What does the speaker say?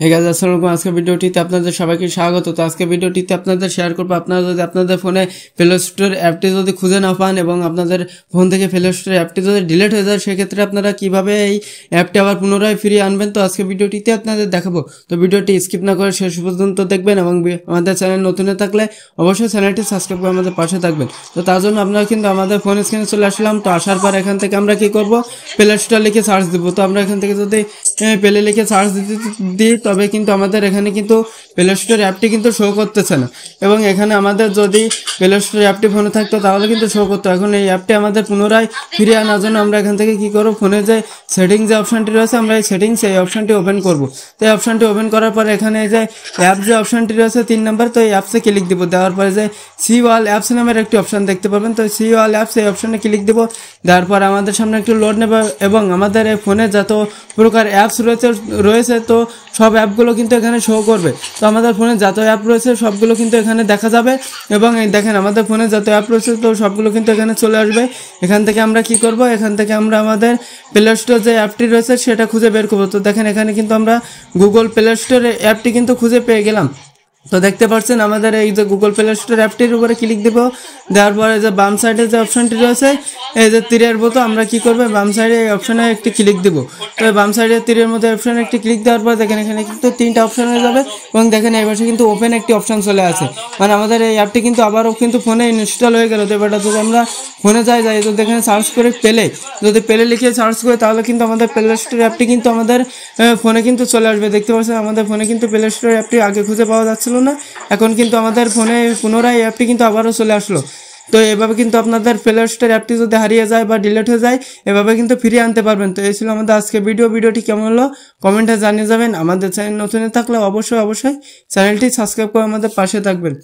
Hey guys, আসসালামু আলাইকুম। আজকে ভিডিওটিতে আপনাদের সবাইকে স্বাগত। তো আজকে ভিডিওটিতে আপনাদের শেয়ার করব, আপনারা যদি আপনাদের ফোনে প্লে স্টোর অ্যাপটি যদি খুঁজে না পান এবং আপনাদের ফোন থেকে প্লে স্টোর অ্যাপটি যদি ডিলিট হয়ে যায়, সেক্ষেত্রে আপনারা কিভাবে এই অ্যাপটি আবার পুনরায় ফিরিয়ে আনবেন। তো আজকে ভিডিওটিতে আপনাদের দেখাবো। তো ভিডিওটি স্কিপ না করে শেষ পর্যন্ত দেখবেন এবং আমাদের চ্যানেল নতুন হয়ে থাকলে অবশ্যই চ্যানেলটি সাবস্ক্রাইব করে আমাদের পাশে থাকবেন। তো তার জন্য আপনারা কিন্তু আমাদের ফোন স্ক্রিনে চলে আসলাম। তো আসার পর এখান থেকে আমরা কি করব, প্লে স্টোর লিখে সার্চ দিব। তো আমরা এখান থেকে যদি প্লে লিখে সার্চ দিই, তবে কিন্তু আমাদের এখানে কিন্তু প্লে স্টোর অ্যাপটি কিন্তু শো করতেছে না। এবং এখানে আমাদের যদি প্লে স্টোর অ্যাপটি ফোনে থাকতো তাহলে কিন্তু শো করতো। এখন এই অ্যাপটি আমাদের পুনরায় ফিরিয়ে আনার জন্য আমরা এখান থেকে কি করব, ফোনে যে সেটিংস যে অপশনটি রয়েছে, আমরা এই সেটিংস এই অপশনটি ওপেন করব। তো এই অপশনটি ওপেন করার পরে এখানে যে অ্যাপ যে অপশনটি রয়েছে 3 নম্বর, তো এই অ্যাপসে ক্লিক দিব। দেওয়ার পরে যে সি অল অ্যাপস নামের একটি অপশন দেখতে পাবেন, তো সি অল অ্যাপস এই অপশনে ক্লিক দিব। দেওয়ার পর আমাদের সামনে একটু লোড নেবে এবং আমাদের এই ফোনে যত প্রকার অ্যাপস রয়েছে তো সব অ্যাপগুলো কিন্তু এখানে শো করবে। তো আমাদের ফোনে যত অ্যাপ রয়েছে সবগুলো কিন্তু এখানে দেখা যাবে এবং এই দেখেন আমাদের ফোনে যত অ্যাপ রয়েছে তো সবগুলো কিন্তু এখানে চলে আসবে। এখান থেকে আমরা কি করব, এখান থেকে আমরা আমাদের প্লে স্টোর যে অ্যাপটি রয়েছে সেটা খুঁজে বের করবো। তো দেখেন এখানে কিন্তু আমরা গুগল প্লে স্টোর অ্যাপটি কিন্তু খুঁজে পেয়ে গেলাম। তো দেখতে পাচ্ছেন আমাদের এই যে গুগল প্লে স্টোর অ্যাপটির উপরে ক্লিক দেব। দেওয়ার পরে যে বাম সাইডে যে অপশনটি রয়েছে, এই যে তীরের মতো, আমরা কি করব, বাম সাইডে এই অপশনে একটি ক্লিক দেব। তো বাম সাইডে তীরের মতো অপশনে একটি ক্লিক দেওয়ার পর দেখেন এখানে কিন্তু 3টা অপশন হয়ে যাবে এবং দেখেন এই পাশে কিন্তু ওপেন একটি অপশন চলে আসে। মানে আমাদের এই অ্যাপটি কিন্তু আবারও কিন্তু ফোনে ইনস্টল হয়ে গেল। তো এবারটা যদি আমরা ফোনে যাই যদি এখানে সার্চ করে যদি প্লে লিখে সার্চ করি তাহলে কিন্তু আমাদের প্লে স্টোর অ্যাপটি কিন্তু আমাদের ফোনে কিন্তু চলে আসবে। দেখতে পাচ্ছেন আমাদের ফোনে কিন্তু প্লে স্টোর অ্যাপটি আগে খুঁজে পাওয়া যাচ্ছিল না, এখন কিন্তু আমাদের ফোনে পুনরায় অ্যাপটি কিন্তু আবারও চলে আসলো। তো এভাবে কিন্তু আপনাদের প্লে স্টোর অ্যাপটি যদি হারিয়ে যায় বা ডিলিট হয়ে যায়, এভাবে কিন্তু ফিরিয়ে আনতে পারবেন। তো এই ছিল আমাদের আজকে ভিডিওটি কেমন হলো কমেন্টে জানিয়ে যাবেন। আমাদের চ্যানেল নতুন থাকলে অবশ্যই চ্যানেলটি সাবস্ক্রাইব করে আমাদের পাশে থাকবেন।